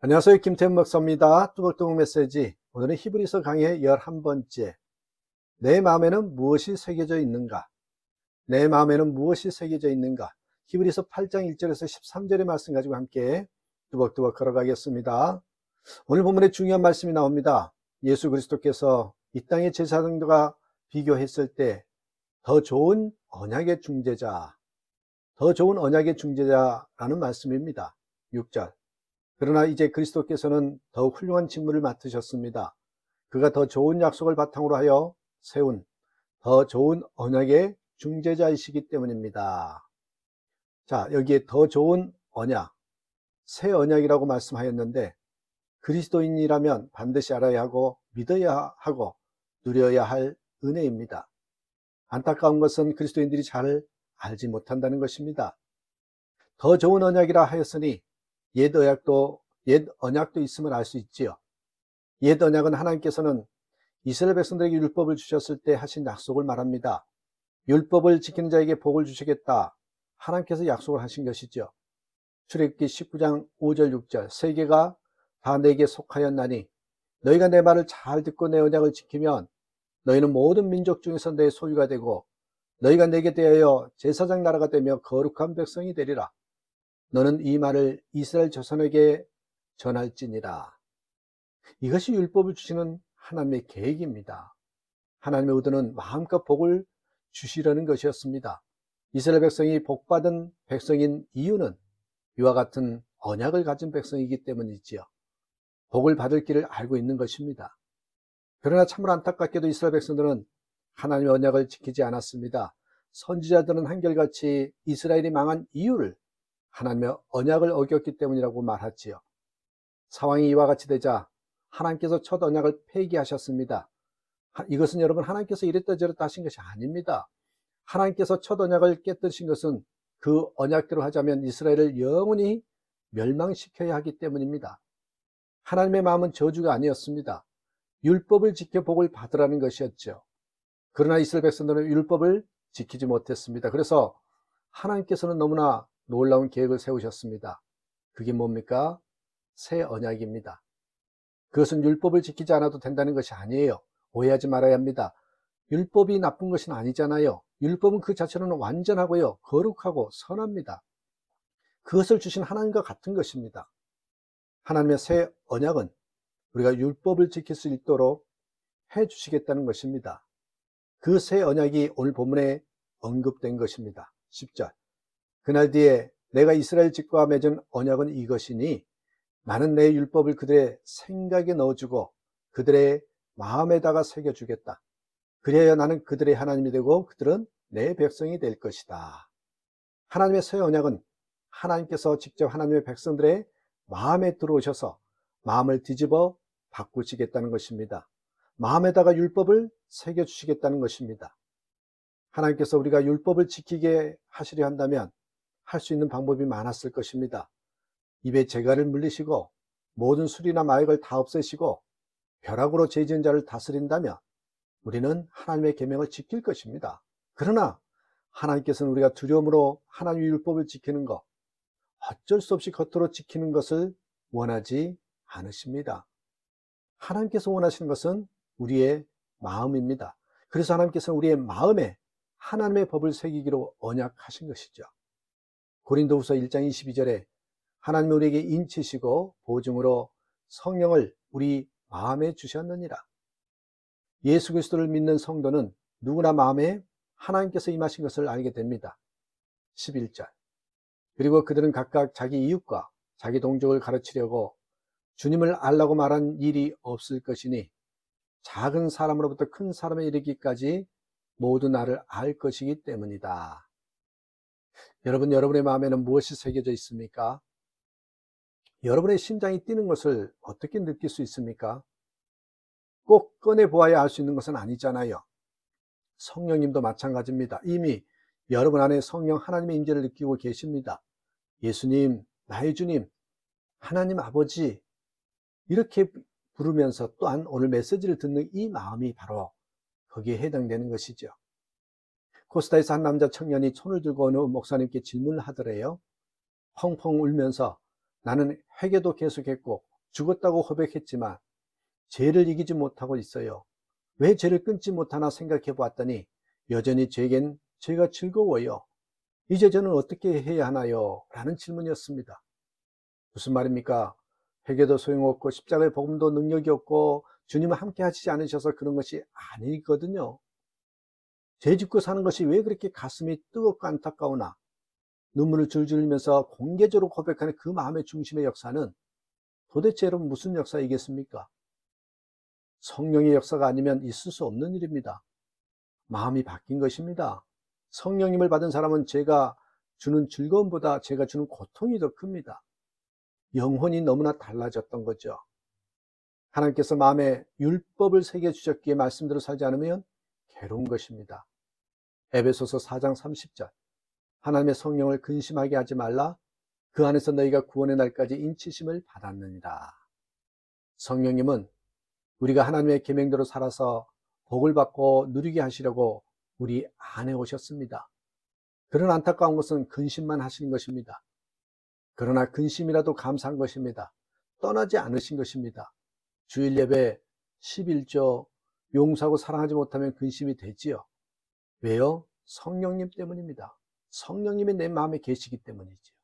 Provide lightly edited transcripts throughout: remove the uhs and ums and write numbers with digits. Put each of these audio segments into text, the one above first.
안녕하세요. 김태현 목사입니다. 뚜벅뚜벅 메시지. 오늘은 히브리서 강의 11번째. 내 마음에는 무엇이 새겨져 있는가? 내 마음에는 무엇이 새겨져 있는가? 히브리서 8장 1절에서 13절의 말씀 가지고 함께 뚜벅뚜벅 걸어가겠습니다. 오늘 본문에 중요한 말씀이 나옵니다. 예수 그리스도께서 이 땅의 제사장들과 비교했을 때 더 좋은 언약의 중재자, 더 좋은 언약의 중재자라는 말씀입니다. 6절. 그러나 이제 그리스도께서는 더욱 훌륭한 직무를 맡으셨습니다. 그가 더 좋은 약속을 바탕으로 하여 세운 더 좋은 언약의 중재자이시기 때문입니다. 자, 여기에 더 좋은 언약, 새 언약이라고 말씀하였는데, 그리스도인이라면 반드시 알아야 하고 믿어야 하고 누려야 할 은혜입니다. 안타까운 것은 그리스도인들이 잘 알지 못한다는 것입니다. 더 좋은 언약이라 하였으니 옛 언약도 있음을 알 수 있지요. 옛 언약은 하나님께서는 이스라엘 백성들에게 율법을 주셨을 때 하신 약속을 말합니다. 율법을 지키는 자에게 복을 주시겠다. 하나님께서 약속을 하신 것이죠. 출애굽기 19장 5절 6절 세계가 다 내게 속하였나니 너희가 내 말을 잘 듣고 내 언약을 지키면 너희는 모든 민족 중에서 내 소유가 되고 너희가 내게 대하여 제사장 나라가 되며 거룩한 백성이 되리라. 너는 이 말을 이스라엘 자손에게 전할지니라. 이것이 율법을 주시는 하나님의 계획입니다. 하나님의 의도는 마음껏 복을 주시려는 것이었습니다. 이스라엘 백성이 복받은 백성인 이유는 이와 같은 언약을 가진 백성이기 때문이지요. 복을 받을 길을 알고 있는 것입니다. 그러나 참으로 안타깝게도 이스라엘 백성들은 하나님의 언약을 지키지 않았습니다. 선지자들은 한결같이 이스라엘이 망한 이유를 하나님의 언약을 어겼기 때문이라고 말하지요. 상황이 이와 같이 되자 하나님께서 첫 언약을 폐기하셨습니다. 이것은 여러분 하나님께서 이랬다 저랬다 하신 것이 아닙니다. 하나님께서 첫 언약을 깨뜨리신 것은 그 언약대로 하자면 이스라엘을 영원히 멸망시켜야 하기 때문입니다. 하나님의 마음은 저주가 아니었습니다. 율법을 지켜 복을 받으라는 것이었죠. 그러나 이스라엘 백성들은 율법을 지키지 못했습니다. 그래서 하나님께서는 너무나 놀라운 계획을 세우셨습니다. 그게 뭡니까? 새 언약입니다. 그것은 율법을 지키지 않아도 된다는 것이 아니에요. 오해하지 말아야 합니다. 율법이 나쁜 것은 아니잖아요. 율법은 그 자체로는 완전하고요, 거룩하고 선합니다. 그것을 주신 하나님과 같은 것입니다. 하나님의 새 언약은 우리가 율법을 지킬 수 있도록 해 주시겠다는 것입니다. 그 새 언약이 오늘 본문에 언급된 것입니다. 10절. 그날 뒤에 내가 이스라엘 집과 맺은 언약은 이것이니 나는 내 율법을 그들의 생각에 넣어주고 그들의 마음에다가 새겨주겠다. 그래야 나는 그들의 하나님이 되고 그들은 내 백성이 될 것이다. 하나님의 새 언약은 하나님께서 직접 하나님의 백성들의 마음에 들어오셔서 마음을 뒤집어 바꾸시겠다는 것입니다. 마음에다가 율법을 새겨주시겠다는 것입니다. 하나님께서 우리가 율법을 지키게 하시려 한다면 할 수 있는 방법이 많았을 것입니다. 입에 재갈을 물리시고 모든 술이나 마약을 다 없애시고 벼락으로 죄 지은 자를 다스린다면 우리는 하나님의 계명을 지킬 것입니다. 그러나 하나님께서는 우리가 두려움으로 하나님의 율법을 지키는 것, 어쩔 수 없이 겉으로 지키는 것을 원하지 않으십니다. 하나님께서 원하시는 것은 우리의 마음입니다. 그래서 하나님께서는 우리의 마음에 하나님의 법을 새기기로 언약하신 것이죠. 고린도후서 1장 22절에 하나님이 우리에게 인치시고 보증으로 성령을 우리 마음에 주셨느니라. 예수 그리스도를 믿는 성도는 누구나 마음에 하나님께서 임하신 것을 알게 됩니다. 11절. 그리고 그들은 각각 자기 이웃과 자기 동족을 가르치려고 주님을 알라고 말한 일이 없을 것이니 작은 사람으로부터 큰 사람에 이르기까지 모두 나를 알 것이기 때문이다. 여러분, 여러분의 마음에는 무엇이 새겨져 있습니까? 여러분의 심장이 뛰는 것을 어떻게 느낄 수 있습니까? 꼭 꺼내보아야 알 수 있는 것은 아니잖아요. 성령님도 마찬가지입니다. 이미 여러분 안에 성령 하나님의 임재를 느끼고 계십니다. 예수님, 나의 주님, 하나님 아버지 이렇게 부르면서 또한 오늘 메시지를 듣는 이 마음이 바로 거기에 해당되는 것이죠. 코스타에서 한 남자 청년이 손을 들고 어느 목사님께 질문을 하더래요. 펑펑 울면서 나는 회개도 계속했고 죽었다고 고백했지만 죄를 이기지 못하고 있어요. 왜 죄를 끊지 못하나 생각해 보았더니 여전히 제겐 죄가 즐거워요. 이제 저는 어떻게 해야 하나요? 라는 질문이었습니다. 무슨 말입니까? 회개도 소용없고 십자가의 복음도 능력이 없고 주님은 함께 하시지 않으셔서 그런 것이 아니거든요. 죄 짓고 사는 것이 왜 그렇게 가슴이 뜨겁고 안타까우나 눈물을 줄줄 흘리면서 공개적으로 고백하는 그 마음의 중심의 역사는 도대체 여러분 무슨 역사이겠습니까? 성령의 역사가 아니면 있을 수 없는 일입니다. 마음이 바뀐 것입니다. 성령님을 받은 사람은 제가 주는 즐거움보다 제가 주는 고통이 더 큽니다. 영혼이 너무나 달라졌던 거죠. 하나님께서 마음에 율법을 새겨주셨기에 말씀대로 살지 않으면 괴로운 것입니다. 에베소서 4장 30절 하나님의 성령을 근심하게 하지 말라. 그 안에서 너희가 구원의 날까지 인치심을 받았느니라. 성령님은 우리가 하나님의 계명대로 살아서 복을 받고 누리게 하시려고 우리 안에 오셨습니다. 그런 안타까운 것은 근심만 하시는 것입니다. 그러나 근심이라도 감사한 것입니다. 떠나지 않으신 것입니다. 주일 예배 11조 용서하고 사랑하지 못하면 근심이 되지요. 왜요? 성령님 때문입니다. 성령님이 내 마음에 계시기 때문이지요.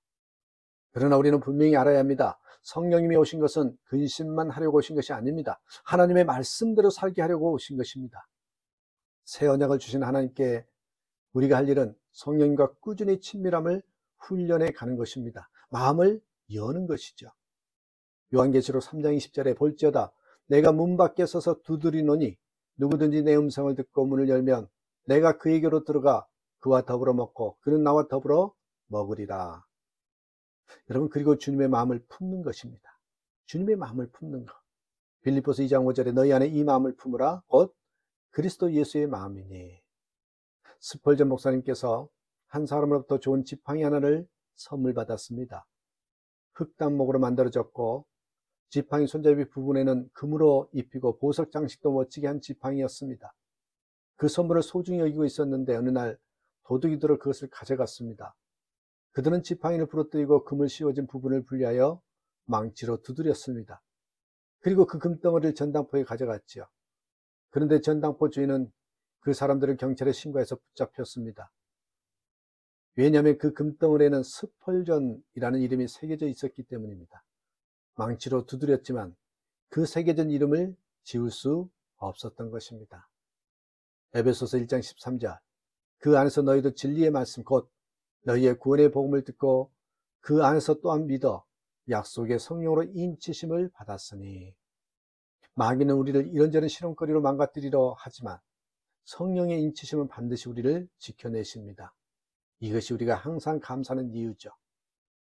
그러나 우리는 분명히 알아야 합니다. 성령님이 오신 것은 근심만 하려고 오신 것이 아닙니다. 하나님의 말씀대로 살게 하려고 오신 것입니다. 새 언약을 주신 하나님께 우리가 할 일은 성령님과 꾸준히 친밀함을 훈련해 가는 것입니다. 마음을 여는 것이죠. 요한계시록 3장 20절에 볼지어다 내가 문 밖에 서서 두드리노니 누구든지 내 음성을 듣고 문을 열면 내가 그에게로 들어가 그와 더불어 먹고 그는 나와 더불어 먹으리라. 여러분, 그리고 주님의 마음을 품는 것입니다. 주님의 마음을 품는 것. 빌립보서 2장 5절에 너희 안에 이 마음을 품으라 곧 그리스도 예수의 마음이니. 스펄전 목사님께서 한 사람으로부터 좋은 지팡이 하나를 선물 받았습니다. 흙단목으로 만들어졌고 지팡이 손잡이 부분에는 금으로 입히고 보석 장식도 멋지게 한 지팡이였습니다. 그 선물을 소중히 여기고 있었는데 어느 날 도둑이들은 그것을 가져갔습니다. 그들은 지팡이를 부러뜨리고 금을 씌워진 부분을 분리하여 망치로 두드렸습니다. 그리고 그 금덩어리를 전당포에 가져갔지요. 그런데 전당포 주인은 그 사람들을 경찰에 신고해서 붙잡혔습니다. 왜냐하면 그 금덩어리에는 스펄전이라는 이름이 새겨져 있었기 때문입니다. 망치로 두드렸지만 그 새겨진 이름을 지울 수 없었던 것입니다. 에베소서 1장 13절 그 안에서 너희도 진리의 말씀 곧 너희의 구원의 복음을 듣고 그 안에서 또한 믿어 약속의 성령으로 인치심을 받았으니. 마귀는 우리를 이런저런 실험거리로 망가뜨리려 하지만 성령의 인치심은 반드시 우리를 지켜내십니다. 이것이 우리가 항상 감사하는 이유죠.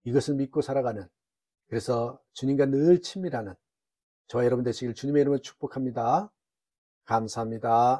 이것을 믿고 살아가는, 그래서 주님과 늘 친밀하는 저와 여러분 되시길 주님의 이름으로 축복합니다. 감사합니다.